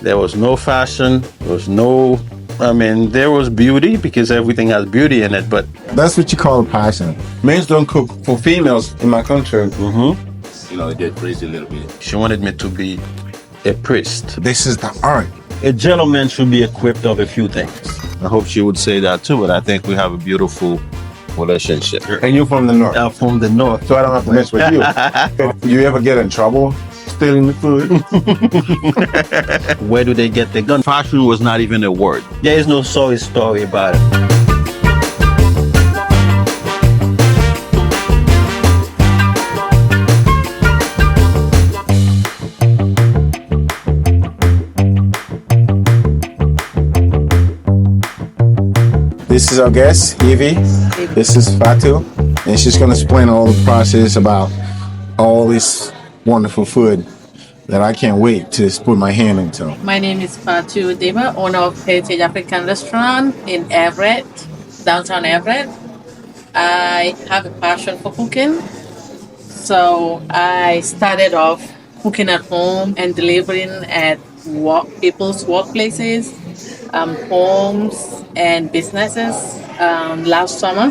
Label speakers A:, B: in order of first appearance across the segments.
A: There was no fashion. There was no. I mean, there was beauty because everything has beauty in it. But
B: That's what you call a passion. Men don't cook for females in my country.
C: It get crazy a little bit.
A: she wanted me to be a priest.
B: This is the art.
A: A gentleman should be equipped of a few things. I hope she would say that too. But I think we have a beautiful relationship.
B: And you're from the north,
A: I'm from the north.
B: so I don't have to mess with you. You ever get in trouble stealing the food?
A: Where do they get the gun? Fashion was not even a word. There is no sorry story about it.
B: This is our guest, Yvey. This is Fatu, and she's going to explain all the process about all this wonderful food that I can't wait to put my hand into.
D: My name is Fatu Deba, owner of Heritage African Restaurant in Everett, downtown Everett. I have a passion for cooking, so I started off cooking at home and delivering at people's workplaces, homes, and businesses last summer.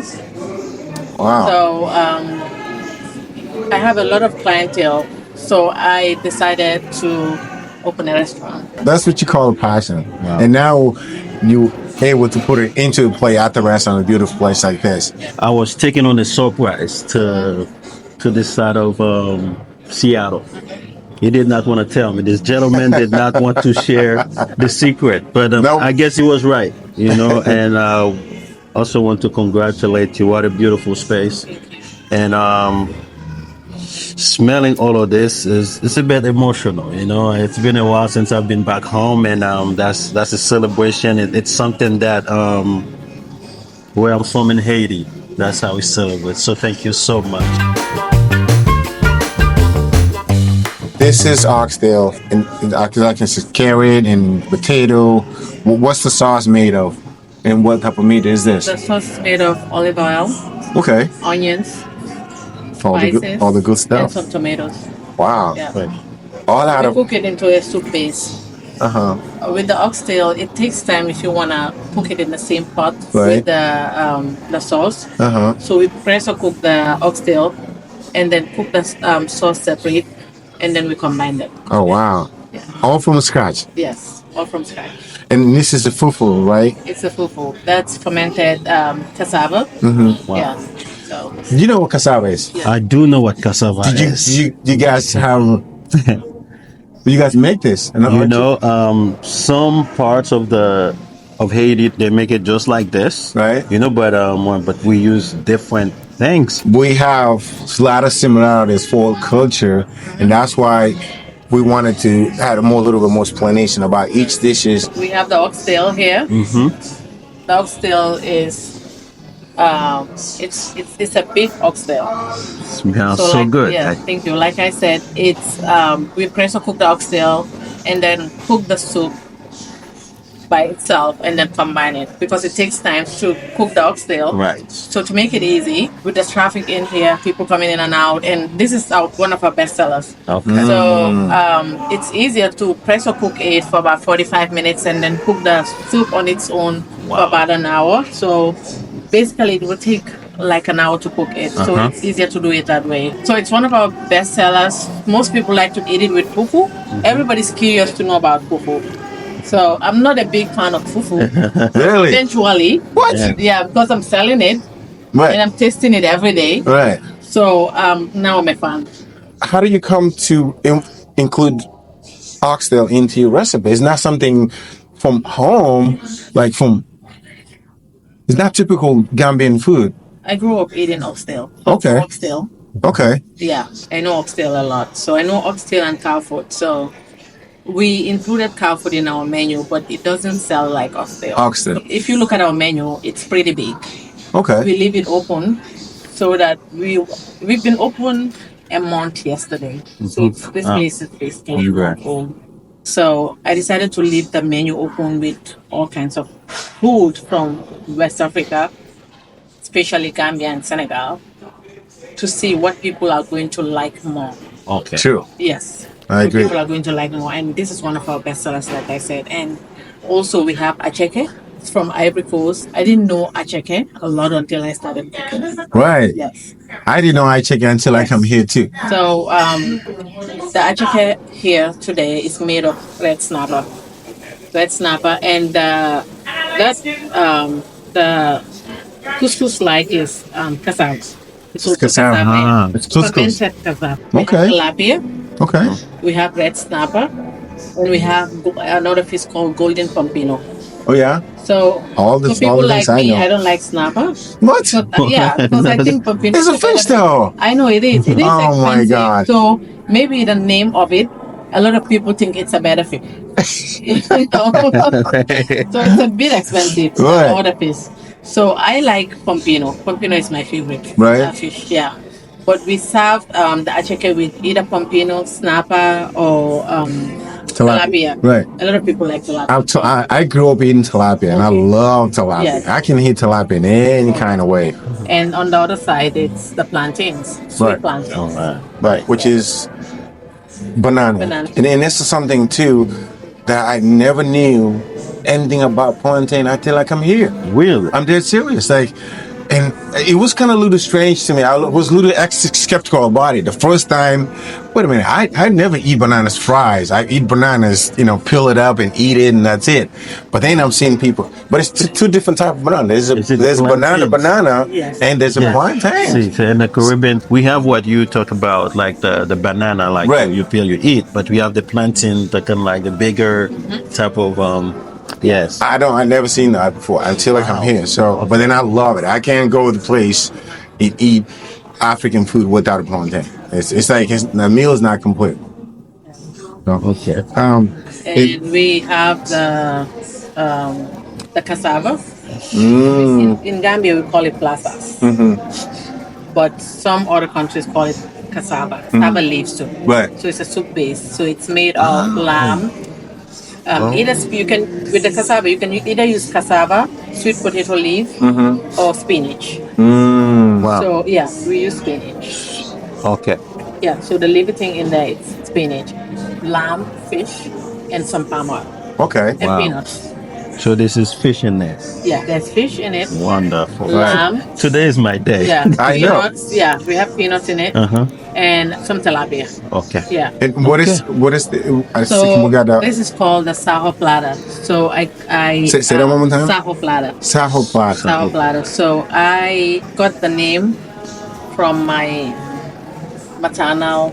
B: Wow.
D: So I have a lot of clientele, so I decided to open a restaurant.
B: That's what you call a passion. And now you able to put it into play at the restaurant, a beautiful place like this.
A: I was taken on a surprise to this side of Seattle. He did not want to tell me. This gentleman did not want to share the secret, but
B: Nope.
A: I guess he was right, And also want to congratulate you. What a beautiful space, and smelling all of this it's a bit emotional. It's been a while since I've been back home, and that's a celebration. It's something that where I'm from in Haiti, that's how we celebrate. So thank you so much.
B: This is oxtail, and I can see carrot and potato. What's the sauce made of? And what type of meat is this?
D: The sauce is made of olive oil,
B: Okay.
D: onions,
B: All the
D: spices,
B: all the good
D: and
B: stuff.
D: some tomatoes.
B: Wow.
D: Yeah.
B: All out
D: We
B: of
D: cook it into a soup base. With the oxtail, it takes time if you wanna cook it in the same pot
B: Right.
D: with the sauce.
B: Uh-huh.
D: So we pressure cook the oxtail, and then cook the sauce separate, and then we combine them.
B: Oh wow.
D: Yeah.
B: All from scratch.
D: Yes, all from scratch.
B: And this is the fufu, right?
D: It's a fufu. That's fermented cassava.
B: Mm-hmm.
A: Wow.
D: Yeah. So
B: You know what cassava is?
D: Yeah.
A: I do know what cassava
B: Did
A: is.
B: you guys have you guys make this? And
A: Some parts of Haiti they make it just like this,
B: Right.
A: But we use different things.
B: we have a lot of similarities for culture, and that's why we wanted to add a little bit more explanation about each dishes.
D: we have the oxtail here. The oxtail is it's a big oxtail.
A: Smells so
D: like,
A: good.
D: Yeah, thank you. Like I said, it's we pressure cook the oxtail and then cook the soup by itself and then combine it because it takes time to cook the oxtail.
A: Right.
D: So to make it easy, with the traffic in here, people coming in and out, and this is one of our best sellers.
A: Okay.
D: So it's easier to pressure cook it for about 45 minutes and then cook the soup on its own for about an hour. So basically it will take like an hour to cook it. So it's easier to do it that way. So it's one of our best sellers. Most people like to eat it with fufu. Everybody's curious to know about fufu. So I'm not a big fan of fufu.
B: Really?
D: Eventually.
B: What?
D: Yeah, because I'm selling it and
B: Right.
D: I'm tasting it every day.
B: Right.
D: So now I'm a fan.
B: How do you come to include oxtail into your recipe? It's not something from home, like from. It's not typical Gambian food.
D: I grew up eating oxtail.
B: Okay.
D: Oxtail.
B: Okay.
D: Yeah, I know oxtail a lot. So I know oxtail and cow food. So we included cow food in our menu, but it doesn't sell like oxtail.
B: Oxtail.
D: If you look at our menu, it's pretty big.
B: Okay.
D: We leave it open so that we've been open a month yesterday. So this place is basically open. So I decided to leave the menu open with all kinds of food from West Africa, especially Gambia and Senegal, to see what people are going to like more.
A: Okay.
B: True.
D: Yes.
B: I
D: So
B: agree.
D: people are going to like more. And this is one of our bestsellers, like I said. And also we have acheke. It's from Ivory Coast. I didn't know acheke a lot until I started cooking.
B: Right.
D: Yes.
B: I didn't know I chicken until I come here too.
D: So the acheke here today is made of red snapper, and the couscous like is cassava. It's also
B: Cassava.
D: cassava. Yeah.
B: It's couscous.
D: Fermented cassava. We
B: Okay.
D: have tilapia.
B: Okay.
D: We have red snapper, and we have another fish called golden pompino.
B: Oh yeah.
D: So
B: All
D: for
B: this,
D: people
B: all the
D: like
B: things I
D: me,
B: know.
D: I don't like snapper.
B: What?
D: But, yeah, because I think pompino.
B: It's a
D: is better
B: fish
D: fish.
B: though.
D: I know it is. It is
B: Oh my
D: expensive.
B: God.
D: So maybe the name of it, a lot of people think it's a better fish. You know? So it's a bit expensive than
B: Right.
D: other fish. So I like pompino. Pompino is my favorite
B: Right.
D: fish. Yeah. But we serve the acheke with either pompino, snapper, or tilapia.
B: Right.
D: A lot of people like tilapia.
B: I grew up eating tilapia and I
D: Okay.
B: love tilapia.
D: Yes.
B: I can eat tilapia in any kind of way.
D: And on the other side, it's the plantains, sweet
B: Right.
D: plantains.
A: All right.
B: Right. Which is banana.
D: Banana.
B: And this is something too that I never knew anything about plantain until I come here.
A: Really?
B: I'm dead serious. Like, and it was kind of a little strange to me. I was a little skeptical about it. The first time, wait a minute, I never eat bananas fries. I eat bananas, peel it up and eat it, and that's it. But then I'm seeing people, but it's two different types of banana. There's
A: plantains?
B: banana,
D: Yes.
B: and there's a plantain.
A: See, so in the Caribbean, we have what you talk about, like the banana, like
B: Right.
A: you peel, you eat, but we have the plantain, the kind of like the bigger type of, yes.
B: I never seen that before until I come here. So, but then I love it. I can't go to the place and eat African food without a plantain. It's like the meal is not complete. So,
A: Okay.
D: And we have the cassava. In Gambia, we call it plasas. But some other countries call it cassava leaves too.
B: Right.
D: So it's a soup base. So it's made of lamb. Either you can with the cassava, you can either use cassava, sweet potato leaf, or spinach.
A: Wow.
D: So yeah, we use spinach.
A: Okay.
D: Yeah, so the living thing in there is spinach, lamb, fish, and some palm oil
B: Okay.
D: and
A: Wow.
D: peanuts.
A: So this is fish in there.
D: Yeah, there's fish in it.
A: Wonderful.
D: Lamb.
A: Today is my day.
D: Yeah,
B: I know.
D: peanuts. Yeah, we have peanuts in it,
A: Uh-huh.
D: and some tilapia.
A: Okay.
D: Yeah.
B: And what is the? I see
D: So
B: we got
D: this is called the saho platter. So I
B: Say that one more time.
D: Saho platter.
B: Saho pasta.
D: Saho platter. So I got the name from my maternal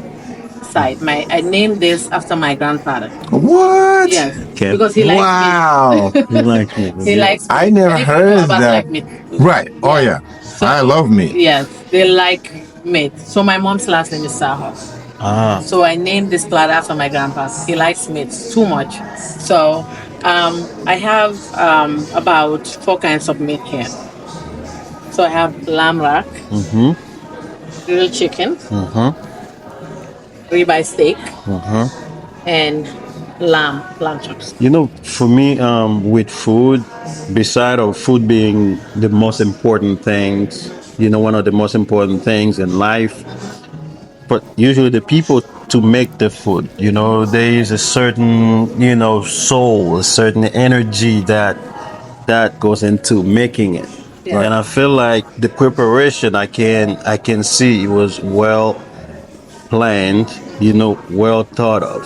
D: side. I named this after my grandfather.
B: What?
D: Yes,
A: Okay.
D: because he likes
B: Wow.
A: You like me.
D: meat. He likes.
B: I never
D: and
B: heard
D: people
B: that.
D: Like meat.
B: Right. Oh yeah. I love meat.
D: Yes, they like meat. So my mom's last name is Saho.
A: Ah.
D: So I named this platter after my grandpa. He likes meat too much. So I have about 4 kinds of meat here. So I have lamb rack, grilled chicken, ribeye steak, and lamb chops.
A: For me, with food, beside of food being the most important things, one of the most important things in life, but usually the people to make the food, there is a certain, soul, a certain energy that goes into making it.
D: Yeah.
A: And I feel like the preparation I can see it was well planned, well thought of.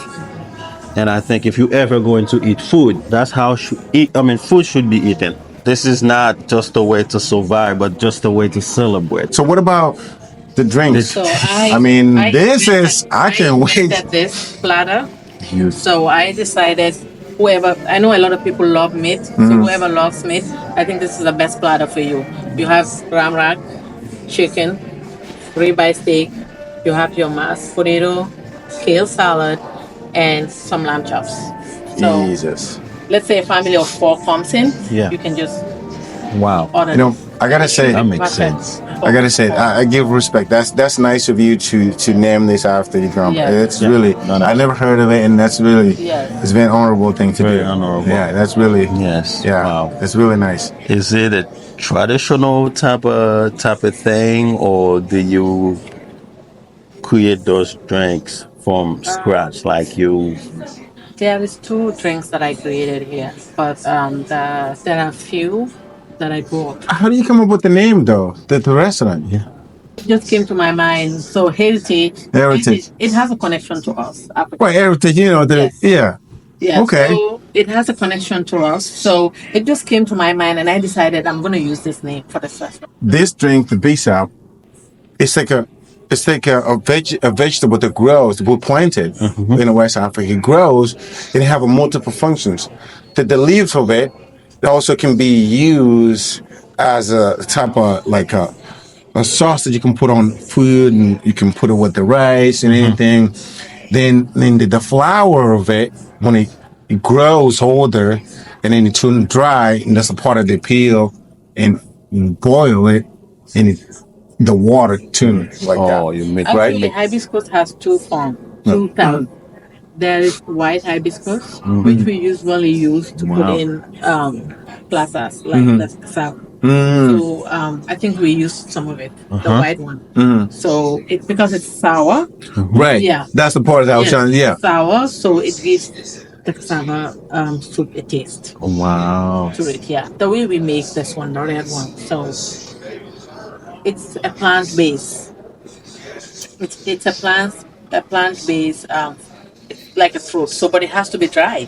A: And I think if you ever going to eat food, that's how food should be eaten. This is not just a way to survive, but just a way to celebrate.
B: So what about the drinks?
D: So
B: I
D: can't
B: wait.
D: invented this platter.
B: You-
D: So I decided I know a lot of people love meat, so whoever loves meat, I think this is the best platter for you. You have ram rack, chicken, ribeye steak, you have your mashed potato, kale salad, and some lamb chops. So
B: Jesus.
D: let's say a family of 4 comes in,
A: Yeah.
D: you can just
A: Wow.
D: order
B: You know,
D: this.
B: I gotta say,
A: That makes
D: Perfect.
A: sense.
B: I gotta say, I give respect. That's nice of you to name this after your grandpa.
D: Yeah.
B: It's really,
A: No.
B: I never heard of it, and that's really,
D: Yes.
B: it's a very honorable thing to
A: Very
B: do.
A: honorable.
B: Yeah, that's really,
A: Yes.
B: yeah,
A: Wow.
B: that's really nice.
A: Is it a traditional type of thing, or do you create those drinks from scratch? Like you,
D: There is two drinks that I created here, but there are a few that I bought.
B: How do you come up with the name though? The restaurant?
A: yeah.
D: It just came to my mind. So heritage,
B: Heritage.
D: it has a connection to us, Africa.
B: Right, heritage. You know the
D: Yes.
B: yeah.
D: Yeah,
B: Okay.
D: so it has a connection to us. So it just came to my mind, and I decided I'm going to use this name for this restaurant.
B: This drink, the Bissau, it's like a vegetable that grows, we planted in West Africa. It grows, it have a multiple functions. The leaves of it also can be used as a type of like a sauce that you can put on food, and you can put it with the rice and anything. Then the flower of it, when it grows older and then it turns dry, and that's a part of the peel, and you boil it, and the water turns like that.
A: Oh, you make
D: Actually, hibiscus has two forms, two types. There is white hibiscus, which we usually use to put
A: Wow.
D: in plazas, like that's cassava. So I think we used some of it, the white one. So it because it's sour.
B: Right.
D: Yeah.
B: That's the part that I was trying to, yeah.
D: Sour, so it gives the cassava soup a taste
A: Wow.
D: to it. Yeah, the way we make this one, the red one. So it's a plant base. It's a plant based like a fruit. So, but it has to be dry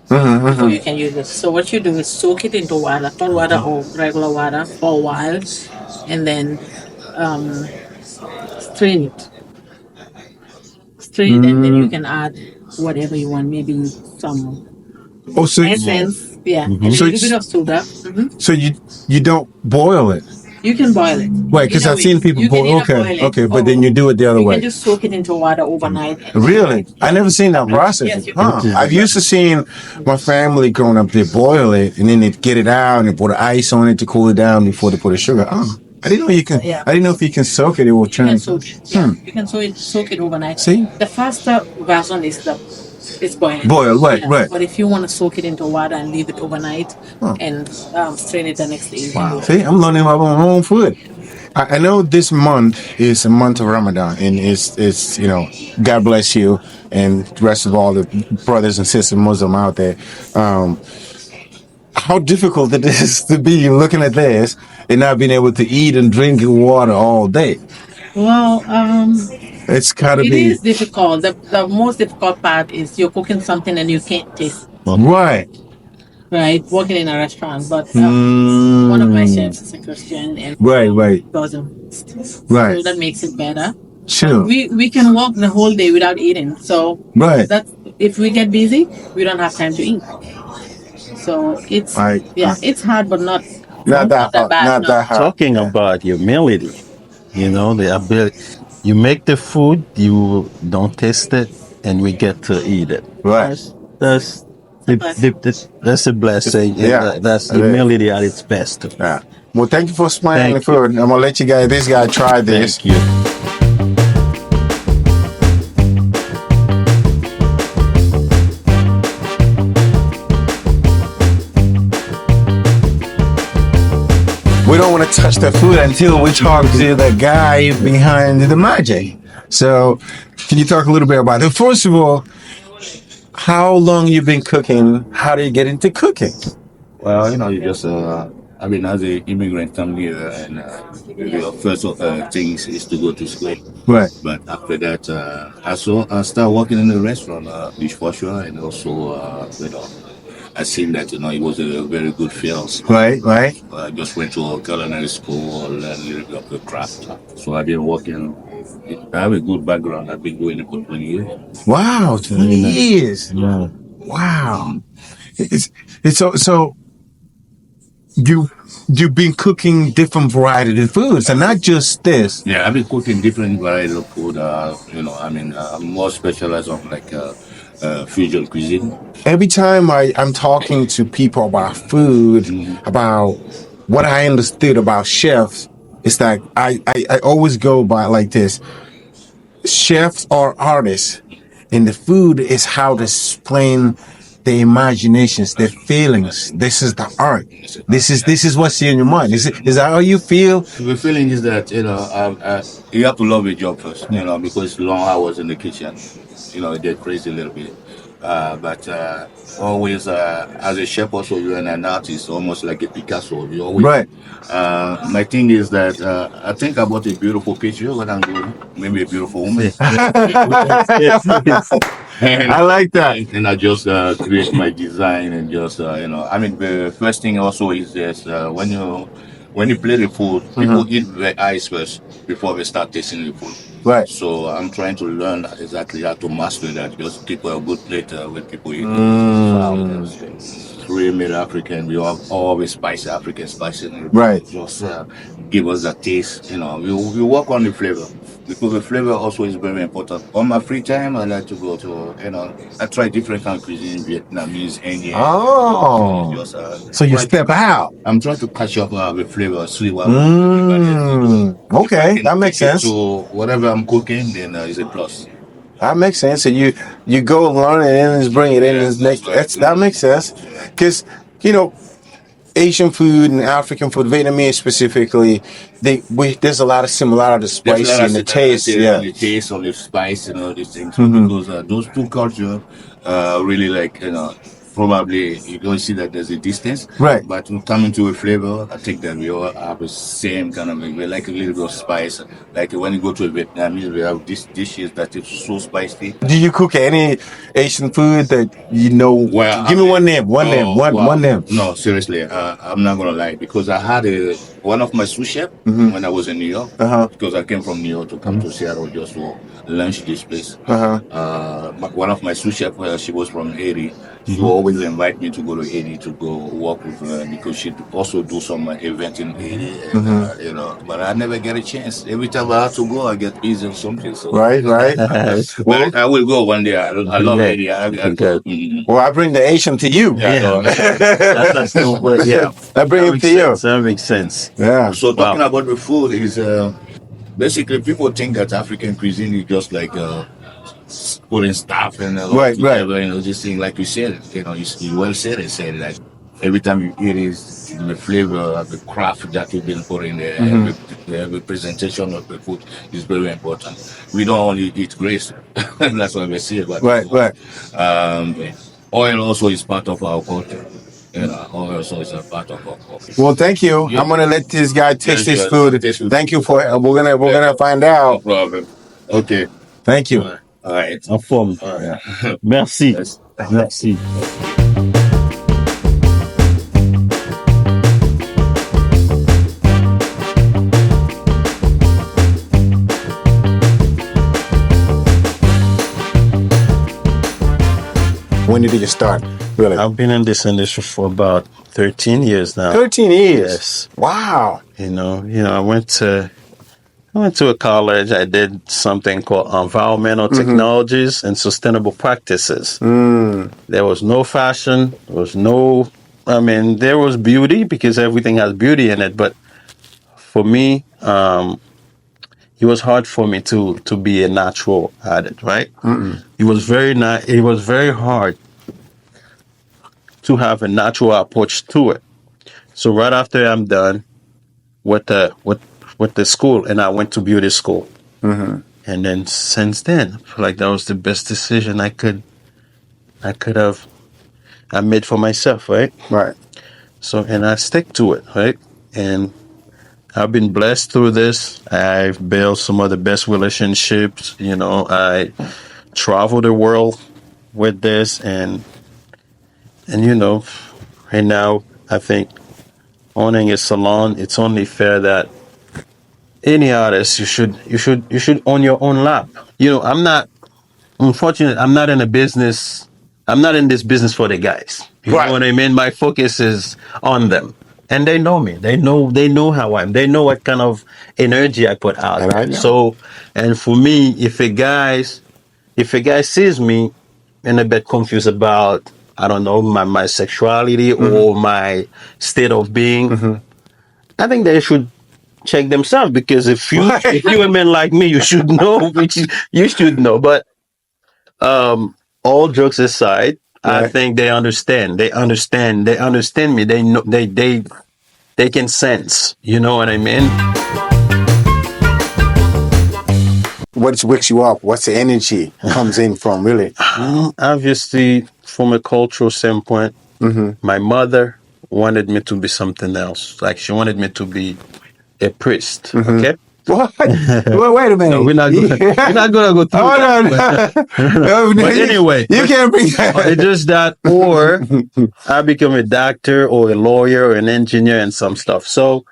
D: before you can use it. So what you do is soak it into water, hot water or regular water for a while, and then strain it. Strain it, and then you can add whatever you want. Maybe some
B: Oh, so
D: essence, yeah, and a
B: So
D: little
B: it's-
D: bit of soda.
B: so you don't boil it,
D: You can boil it.
B: right? Because
D: Either
B: I've seen
D: way.
B: people
D: You can
B: boil.
D: either
B: Okay,
D: boil it
B: okay, but
D: or
B: then you do it the other
D: you
B: way.
D: can just soak it into water overnight.
B: Really? I never seen that process.
D: Yes, you
B: Huh.
A: can.
B: I've used to seeing my family growing up, they boil it and then they get it out and they put ice on it to cool it down before they put the sugar. Oh, I didn't know you can.
D: Yeah.
B: I didn't know if you can soak it. It will
D: You
B: turn.
D: can soak it. Yeah. You can soak it overnight.
B: See?
D: The faster version is it's boiling.
B: Boil, right, right.
D: But if you want to soak it into water and leave it overnight and strain it the next day, you can do it.
B: See, I'm learning about my own food. I know this month is a month of Ramadan, and it's God bless you and the rest of all the brothers and sisters Muslim out there. How difficult it is to be looking at this and not being able to eat and drink water all day.
D: Well,
B: It's gotta
D: it
B: be
D: is difficult. The most difficult part is you're cooking something and you can't taste,
B: right.
D: right? Working in a restaurant, but one of my
B: Mm,
D: chefs is a Christian and
B: right,
D: doesn't.
B: right.
D: So that makes it better.
B: Sure.
D: We can walk the whole day without eating. So
B: Right.
D: that's if we get busy, we don't have time to eat. So it's
B: Right.
D: it's hard, but not
B: Not that hard.
D: bad.
B: Not
D: no.
B: that hard.
A: Talking about humility, the ability. You make the food, you don't taste it, and we get to eat it.
B: Right.
A: That's that's a blessing.
B: Yeah.
A: That's
B: It is.
A: humility at its best.
B: Yeah. Well, thank you for explaining the
A: Thank you.
B: food. I'm gonna let this guy try this.
A: Thank you.
B: We don't want to touch the food until we talk to the guy behind the magic. So, can you talk a little bit about it? First of all, how long you been cooking? How did you get into cooking?
C: Well, you just, I mean, as an immigrant come here, and your first things is to go to school.
B: Right.
C: But after that, I started working in a restaurant, dishwasher, and also, I seen that, it was a very good field.
B: Right.
C: I just went to a culinary school, learned a little bit of the craft. So I've been working. I have a good background. I've been doing it for 20 years.
B: Wow, 20 years.
A: Yeah.
B: Wow. It's so you've been cooking different varieties of foods and not just this.
C: Yeah, I've been cooking different varieties of food. I'm more specialized on fusion cuisine.
B: Every time I'm talking to people about food, about what I understood about chefs, it's like I always go by like this. Chefs are artists, and the food is how to explain the imaginations, the feelings. This is the art. This is what's in your mind. Is that how you feel?
C: The feeling is that you have to love your job first, because long hours in the kitchen, it get crazy a little bit. But always, as a chef, also you're an artist, almost like a Picasso. You always.
B: Right.
C: My thing is that I think about a beautiful picture when I'm doing maybe a beautiful woman.
B: I like that.
C: And I just create my design and just I mean the first thing also is this when you play the food, people eat their eyes first before they start tasting the food.
B: Right.
C: So I'm trying to learn exactly how to master that. Just keep a good plate when people eat. Really made African. We always spice African spices.
B: Right.
C: Just give us a taste. We work on the flavor because the flavor also is very important. On my free time, I like to go to I try different kind of cuisine, Vietnamese, Indian.
B: Oh.
C: Just,
B: So you step out.
C: I'm trying to catch up with flavor, see what.
B: Okay, that makes sense.
C: So whatever I'm cooking, then is a plus.
B: That makes sense. So you go learn it and just bring it in. That makes sense. Because Asian food and African food, Vietnamese specifically, there's a lot of similarity, the spicy and the taste. Yeah,
C: the taste of the spice and all these things. Because those two cultures really probably you don't see that there's a distance.
B: Right.
C: But when coming to a flavor, I think that we all have the same kind of, we like a little bit of spice. Like when you go to a Vietnamese, we have these dishes that is so spicy.
B: Do you cook any Asian food that you know?
C: Well,
B: give me one name. One name.
C: No, seriously, I'm not gonna lie because I had one of my sous chefs when I was in New York. Because I came from New York to come to Seattle just to lunch this place. One of my sous chefs, she was from Haiti. She always invite me to go to Haiti to go work with her because she also do some event in Haiti. And, but I never get a chance. Every time I have to go, I get busy or something. So.
B: Right.
C: Well, I will go one day. I love Haiti.
B: Well, I bring the Asian to you.
C: Yeah.
A: That's yeah.
B: I bring it to you.
A: That makes sense.
B: Yeah.
C: So talking about the food is basically people think that African cuisine is just like putting stuff and together, just thing like you said, you well said it. Said like every time you eat is the flavor, the craft that you've been putting there, every presentation of the food is very important. We don't only eat grapes, that's what we say. But
B: Right.
C: Oil also is part of our culture. Oil also is a part of our culture.
B: Well, thank you. I'm gonna let this guy taste this food. Thank you for it. We're gonna find
C: No
B: out.
C: problem. Okay.
B: Thank you.
C: All right.
A: En forme. Merci.
C: Yes.
A: Merci.
B: When did you start? Really?
A: I've been in this industry for about 13 years now.
B: 13 years.
A: Yes.
B: Wow.
A: I went to a college. I did something called environmental technologies and sustainable practices. There was no fashion. There was beauty because everything has beauty in it. But for me, it was hard for me to be a natural at it, right? It was very hard to have a natural approach to it. So right after I'm done with the school, and I went to beauty school, and then since then, I feel like that was the best decision I made for myself, right?
B: Right.
A: So, and I stick to it, right? And I've been blessed through this. I've built some of the best relationships. I travel the world with this, and right now I think owning a salon, it's only fair that any artist you should own your own lab. I'm not in a business. I'm not in this business for the guys. You know what I mean? My focus is on them. And they know me. They know how I am. They know what kind of energy I put out.
B: And I know.
A: So, and for me, if a guy sees me and a bit confused about, I don't know, my sexuality or my state of being, I think they should check themselves, because if you're a man like me, you should know, you should know. But all jokes aside, I think they understand. They understand. They understand me. They know. They can sense. You know what I mean?
B: What wakes you up? What's the energy comes in from, really?
A: Obviously, from a cultural standpoint, my mother wanted me to be something else. Like she wanted me to be a priest. Okay.
B: What? Well, wait a minute.
A: No, we're not gonna go through that. But anyway,
B: you can't bring that.
A: It's just that, or I become a doctor or a lawyer or an engineer and some stuff. So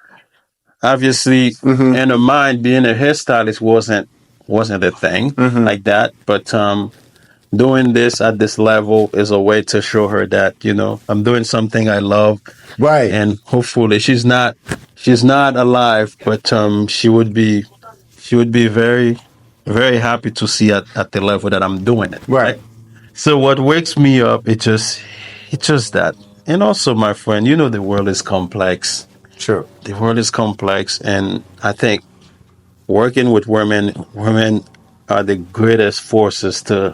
A: obviously, in her mind, being a hairstylist wasn't a thing like that. But doing this at this level is a way to show her that I'm doing something I love,
B: Right.
A: and hopefully she's not alive, but she would be very, very happy to see at the level that I'm doing it.
B: Right.
A: So what wakes me up, it's just that. And also, my friend, the world is complex.
B: Sure.
A: The world is complex, and I think working with women are the greatest forces to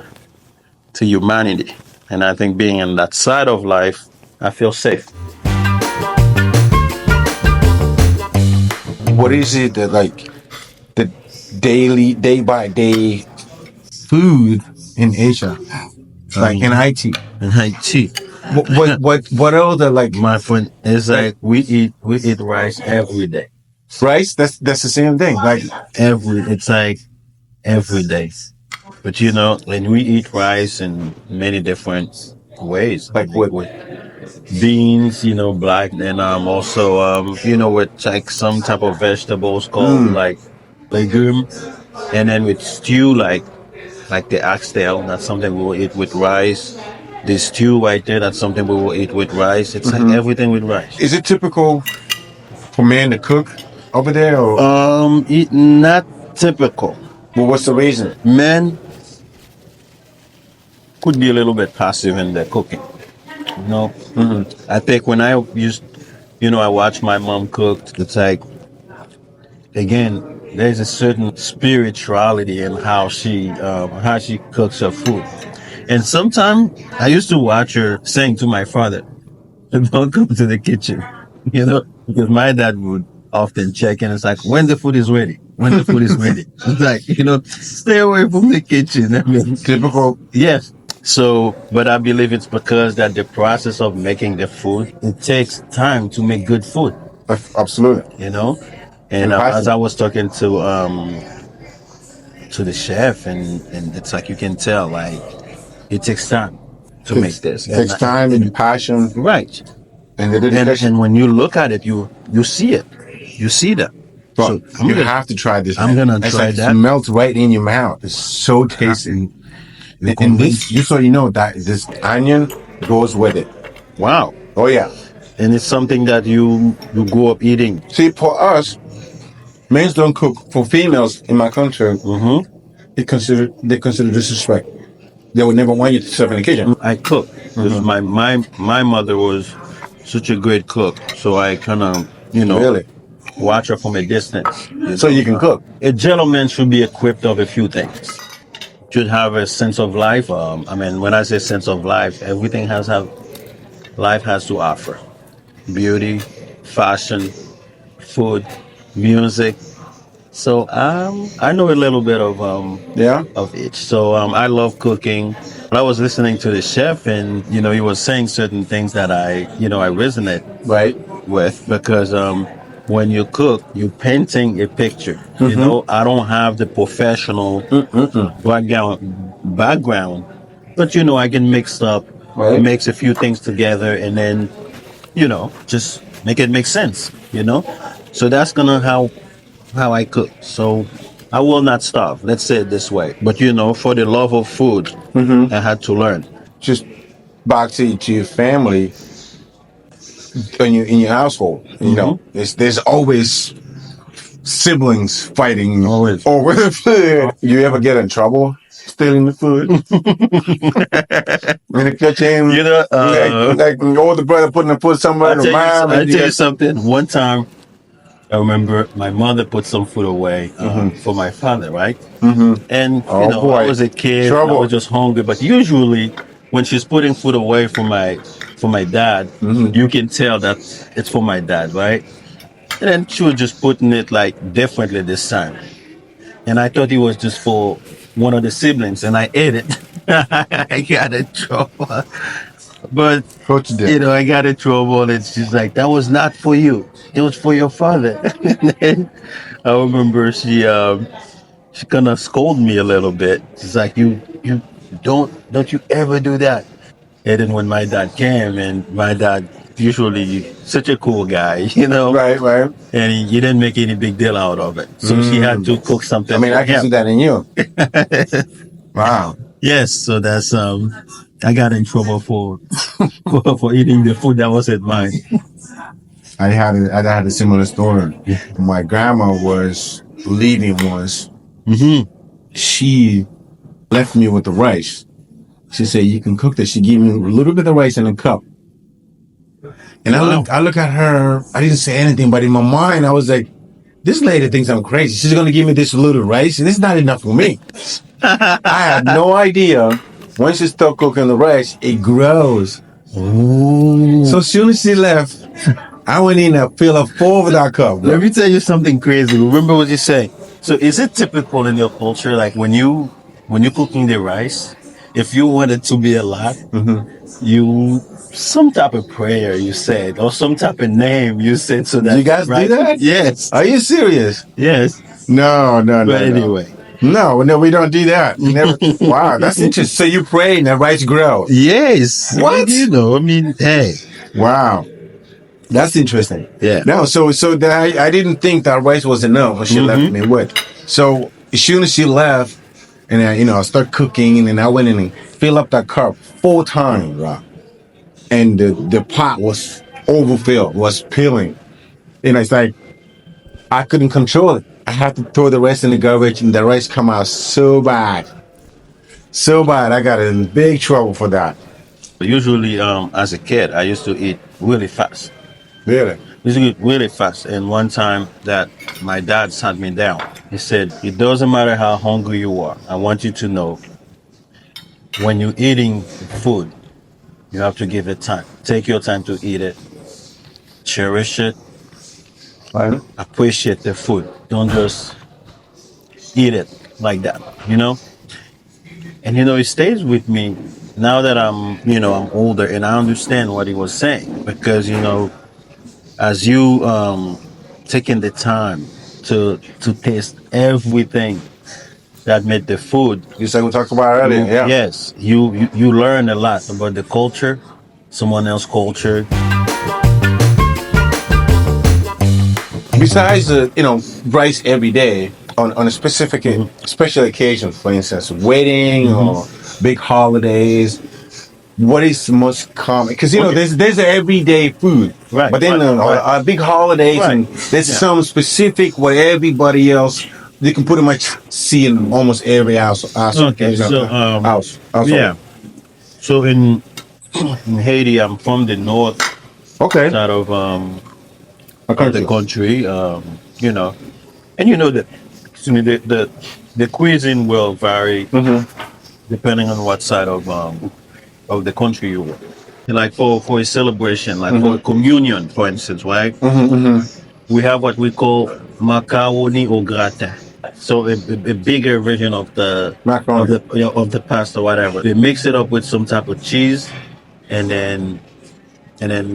A: humanity. And I think being in that side of life, I feel safe.
B: What is it that, like, the day by day food in Asia, like in IT?
A: In Haiti,
B: What are the, like,
A: my friend, it's like we eat rice every day.
B: rice? That's the same thing. Like
A: It's like every day. But when we eat rice in many different ways,
B: Like what?
A: with beans, black, and also with like some type of vegetables called like legume, and then with stew like the oxtail. That's something we will eat with rice. The stew right there, that's something we will eat with rice. It's like everything with rice.
B: Is it typical for men to cook over there, or
A: Not typical.
B: well, what's the reason?
A: Men could be a little bit passive in their cooking. I think when I used, I watch my mom cook. It's like, again, there's a certain spirituality in how she cooks her food. And sometimes I used to watch her saying to my father, "Don't come to the kitchen," because my dad would often check in. It's like, when the food is ready. When the food is ready. It's like, stay away from the kitchen. I mean,
B: Typical.
A: yes. So, but I believe it's because that the process of making the food, it takes time to make good food.
B: Absolutely.
A: And as I was talking to the chef, and it's like you can tell, like, it takes time to make this.
B: It takes time and passion.
A: Right.
B: And the dedication.
A: And when you look at it, you see it. You see that.
B: So you have to try this.
A: I'm gonna
B: it's
A: try
B: like
A: that.
B: It melts right in your mouth. It's so tasty. And this, just so you know, that this onion goes with it.
A: Wow.
B: Oh yeah.
A: And it's something that you grow up eating.
B: See, for us, men don't cook. For females in my country, they consider disrespect. They would never want you to serve in the kitchen.
A: I cook because my mother was such a great cook, so I kind of
B: Really?
A: watch her from a distance.
B: So you can cook.
A: A gentleman should be equipped of a few things. Should have a sense of life. I mean, when I say sense of life, everything life has to offer: beauty, fashion, food, music. So I know a little bit of each. So I love cooking. I was listening to the chef, and he was saying certain things that I resonate with, because when you cook, you're painting a picture. I don't have the professional background, but I can mix a few things together, and then just make it make sense. So that's gonna how I cook. So I will not starve. Let's say it this way. But for the love of food, I had to learn.
B: Just back to your family, in your household. There's always siblings fighting
A: Always.
B: over the food. You ever get in trouble stealing the food? In the kitchen, like the older brother putting the food somewhere.
A: I tell you something. One time, I remember my mother put some food away for my father, right? And I was a kid, I was just hungry. But usually, when she's putting food away for my dad, you can tell that it's for my dad, right? And then she was just putting it like differently this time. And I thought it was just for one of the siblings, and I ate it. I got in trouble. But,
B: What you did?
A: you know, I got in trouble, and she's like, that was not for you. It was for your father. And then I remember she kind of scolded me a little bit. She's like, you don't you ever do that. And then when my dad came, and my dad usually such a cool guy, you know,
B: Right, right.
A: and he didn't make any big deal out of it. So she had to cook something.
B: I mean,
A: for
B: I can see
A: him.
B: that in you. Wow.
A: Yes, so that's I got in trouble for for eating the food that wasn't mine.
B: I had a similar story. My grandma was leaving once. She left me with the rice. She said, "You can cook this." She gave me a little bit of rice in a cup. And
A: Wow.
B: I look at her. I didn't say anything, but in my mind, I was like, "This lady thinks I'm crazy. She's gonna give me this little rice, and it's not enough for me." I had no idea. Once you start cooking the rice, it grows.
A: Ooh.
B: So soon as she left, I went in and filled up 4 of that cup.
A: Let me tell you something crazy. Remember what you say. So is it typical in your culture, like when you're cooking the rice, if you want it to be a lot, you some type of prayer you said, or some type of name you said, so that
B: You guys do that?
A: Yes.
B: Are you serious?
A: Yes.
B: No.
A: But anyway.
B: No, we don't do that. Never. Wow, that's interesting. So you pray and the rice grows.
A: Yes.
B: What?
A: You know, I mean, hey.
B: Wow. That's interesting.
A: Yeah.
B: No, so I didn't think that rice was enough when she left me with. So as soon as she left, and I start cooking, and I went in and filled up that cup 4 times, right? And the pot was overfilled, was peeling. And it's like I couldn't control it. I had to throw the rest in the garbage, and the rice come out so bad. So bad. I got in big trouble for that.
A: Usually, as a kid, I used to eat really fast.
B: Really?
A: Used to eat really fast. And one time that my dad sat me down, he said, "It doesn't matter how hungry you are. I want you to know, when you're eating food, you have to give it time. Take your time to eat it. Cherish it.
B: Right.
A: Appreciate the food. Don't just eat it like that, you know?" And it stays with me now that I'm older, and I understand what he was saying, because as you taking the time to taste everything that made the food.
B: You said we talked about it earlier. Yeah.
A: Yes, you learn a lot about the culture, someone else's culture.
B: Besides rice every day on a specific special occasion, for instance, wedding or big holidays, what is the most common? Because there's everyday food,
A: Right,
B: but then
A: right.
B: big holidays,
A: Right.
B: and there's some specific what everybody else you can pretty much see in almost every house.
A: Okay, so
B: house.
A: yeah. So in Haiti, I'm from the north
B: Okay.
A: side of the country, and the cuisine will vary depending on what side of the country you are. Like for a celebration, like for a communion, for instance, right? We have what we call macaroni au gratin. So a bigger version of the
B: Macaroni.
A: of the pasta, whatever. They mix it up with some type of cheese, and then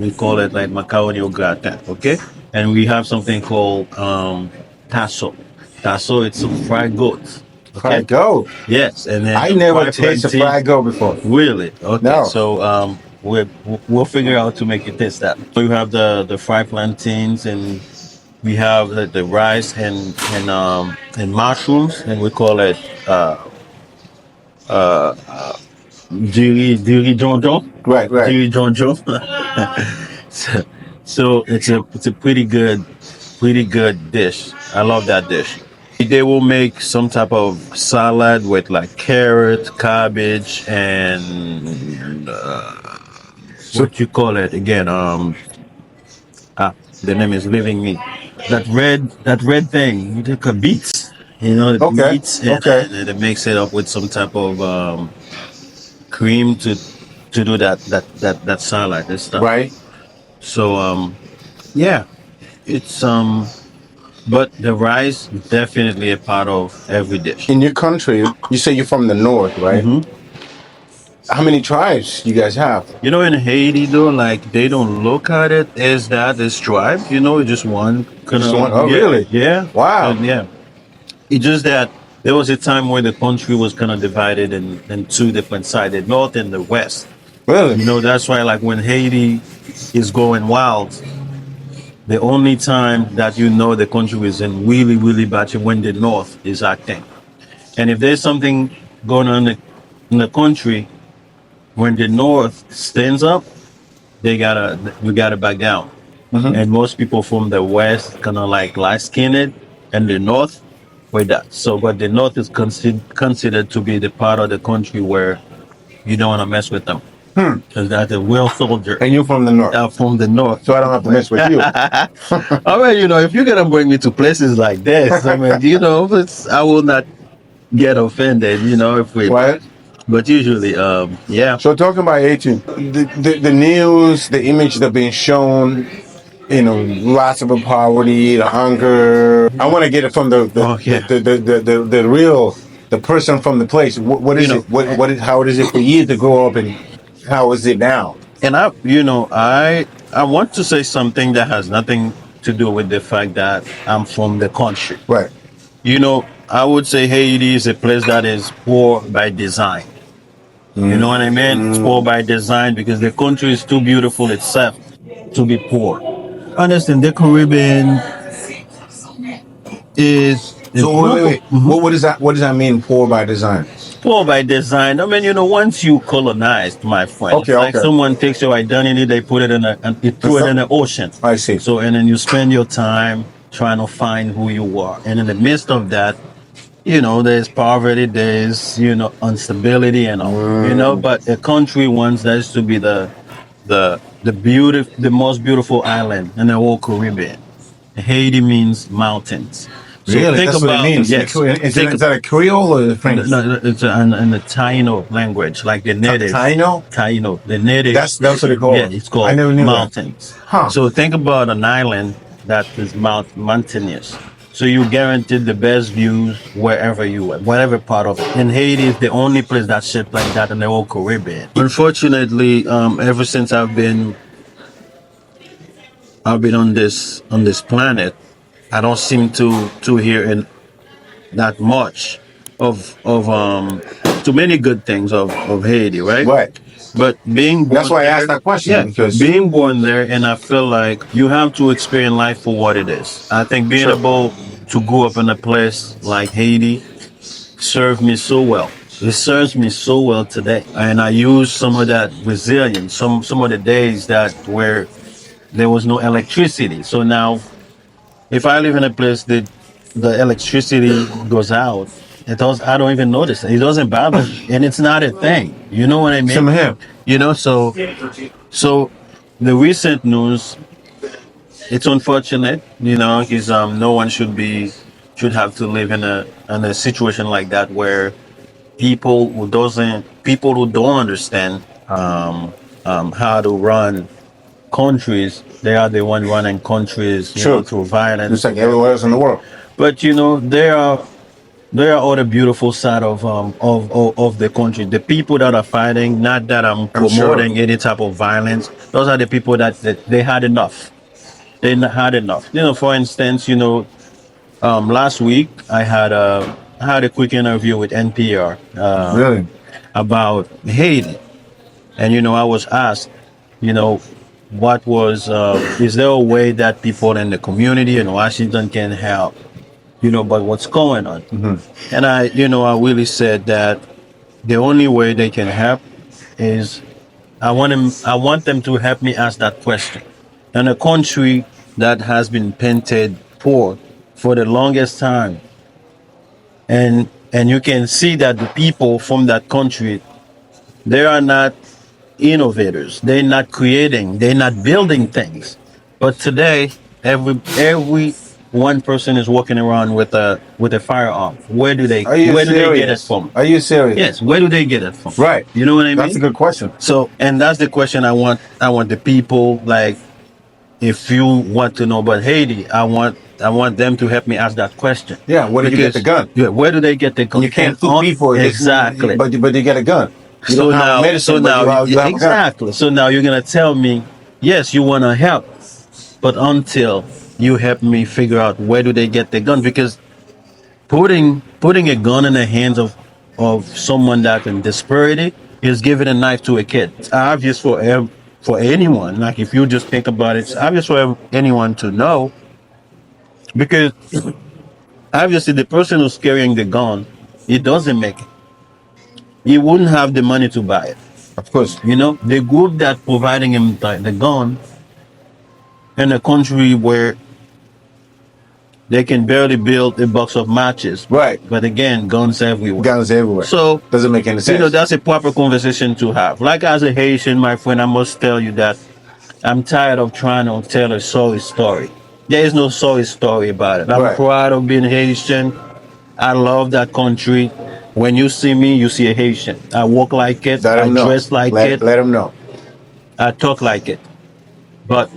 A: we call it like macaroni au gratin. Okay, and we have something called tasso. Tasso, it's some fried goat. Okay?
B: Fried goat.
A: Yes, and then
B: I never
A: fried
B: tasted
A: plantain.
B: fried goat before.
A: Really? Okay.
B: No.
A: So we'll figure out to make you taste that. So you have the fried plantains, and we have the rice and mushrooms, and we call it diri jonjon.
B: Right.
A: Diri jonjon. So it's a pretty good dish. I love that dish. They will make some type of salad with like carrot, cabbage, and what you call it again? The name is leaving me. That red thing, you take a beets. The beets, and they mix it up with some type of cream to to do that salad and stuff.
B: Right.
A: So yeah, it's but the rice is definitely a part of every dish.
B: In your country, you say you're from the north, right? How many tribes you guys have?
A: You know, in Haiti though, like they don't look at it as that as tribe. You know, it's just one kind
B: Just
A: of.
B: one? Oh,
A: yeah,
B: really?
A: Yeah.
B: Wow.
A: Yeah. It's just that there was a time where the country was kind of divided in two different sides, the north and the west.
B: Really?
A: You know, that's why like when Haiti is going wild, the only time that you know the country is in really, really bad shape when the north is acting. And if there's something going on in the country, when the north stands up, we gotta back down. And most people from the west kind of like light skinned, and the north with that. So, but the north is considered to be the part of the country where you don't want to mess with them because that's a real soldier.
B: And you're from the north.
A: From the north.
B: So I don't have to mess with you.
A: All right, you know, if you're gonna bring me to places like this, I mean, you know, I will not get offended, you know, if we.
B: Right?
A: But usually, yeah.
B: So talking about 18, the news, the image that being shown, you know, lots of poverty, the hunger. I want to get it from the real, the person from the place. What is
A: You know,
B: it? How is it for you to grow up, and how is it now?
A: And I want to say something that has nothing to do with the fact that I'm from the country.
B: Right.
A: You know, I would say Haiti is a place that is poor by design. You know what I mean? It's poor by design because the country is too beautiful itself to be poor. Understand, the Caribbean is
B: So wait. What does that mean? Poor by design.
A: poor by design. I mean, you know, once you colonized, my friend,
B: Okay,
A: it's like
B: okay.
A: someone takes your identity, they put it threw it in the ocean.
B: I see.
A: So, and then you spend your time trying to find who you are. And in the midst of that, you know, there's poverty, there's, you know, instability and all, you know, but a country wants that to be the most beautiful island in the whole Caribbean. Haiti means mountains. So
B: Really?
A: think
B: That's
A: about,
B: what it means.
A: yes.
B: Is that a Creole or French?
A: No, it's in the Taino language, like the native.
B: Taino?
A: Taino, the native.
B: That's what they call
A: Yeah,
B: it.
A: it's called
B: I never knew that.
A: mountains.
B: Huh.
A: So think about an island that is mountainous. So you guaranteed the best views wherever you are, whatever part of it. And Haiti is the only place that's shaped like that in the whole Caribbean. Unfortunately, ever since I've been on this planet, I don't seem to hear that much of too many good things of Haiti, right?
B: Right.
A: But being born
B: That's why I
A: there,
B: asked that question,
A: yeah,
B: because-
A: being born there, and I feel like you have to experience life for what it is. I think being able to grow up in a place like Haiti served me so well. It serves me so well today, and I use some of that resilience. Some of the days that where there was no electricity. So now, if I live in a place that the electricity goes out, I don't even notice it. It doesn't bother me, and it's not a thing. You know what I mean?
B: Same here.
A: You know, so the recent news, it's unfortunate. You know, because no one should have to live in a situation like that where people who don't understand how to run countries, they are the one running countries, you know, through violence.
B: Just like everywhere else in the world.
A: But you know, there are other beautiful side of the country. The people that are fighting, not that I'm promoting any type of violence. Those are the people that they had enough. They had enough. You know, for instance, you know, last week I had a quick interview with NPR
B: Really?
A: about Haiti, and you know, I was asked, you know, what was is there a way that people in the community in Washington can help, you know, but what's going on? And I really said that the only way they can help is I want them to help me ask that question. In a country that has been painted poor for the longest time, and you can see that the people from that country, they are not innovators. They're not creating. They're not building things. But today, every one person is walking around with a firearm. Where do they get it from?
B: Are you serious?
A: Yes, where do they get it from?
B: Right.
A: You know what I mean?
B: That's a good question.
A: So, and that's the question I want the people, like, if you want to know about Haiti, I want them to help me ask that question.
B: Yeah, where did you get the gun?
A: Yeah, where do they get the gun?
B: You can't fool people.
A: Exactly.
B: But you get a gun. You
A: So
B: don't have
A: now,
B: medicine, but you have a gun.
A: exactly. So now you're gonna tell me, yes, you wanna help, but until you help me figure out where do they get the gun, because putting a gun in the hands of someone that in desperate is giving a knife to a kid. It's obvious for anyone. Like, if you just think about it, it's obvious for anyone to know, because obviously the person who's carrying the gun, it doesn't make it. He wouldn't have the money to buy it.
B: Of course.
A: You know, the group that providing him the gun in a country where they can barely build a box of matches.
B: Right.
A: But again, guns everywhere.
B: Guns everywhere.
A: So
B: doesn't make any sense.
A: You know, that's a proper conversation to have. Like, as a Haitian, my friend, I must tell you that I'm tired of trying to tell a sorry story. There is no sorry story about it. I'm proud of being Haitian. I love that country. When you see me, you see a Haitian. I walk like it. I dress like it.
B: Let them know.
A: I talk like it. But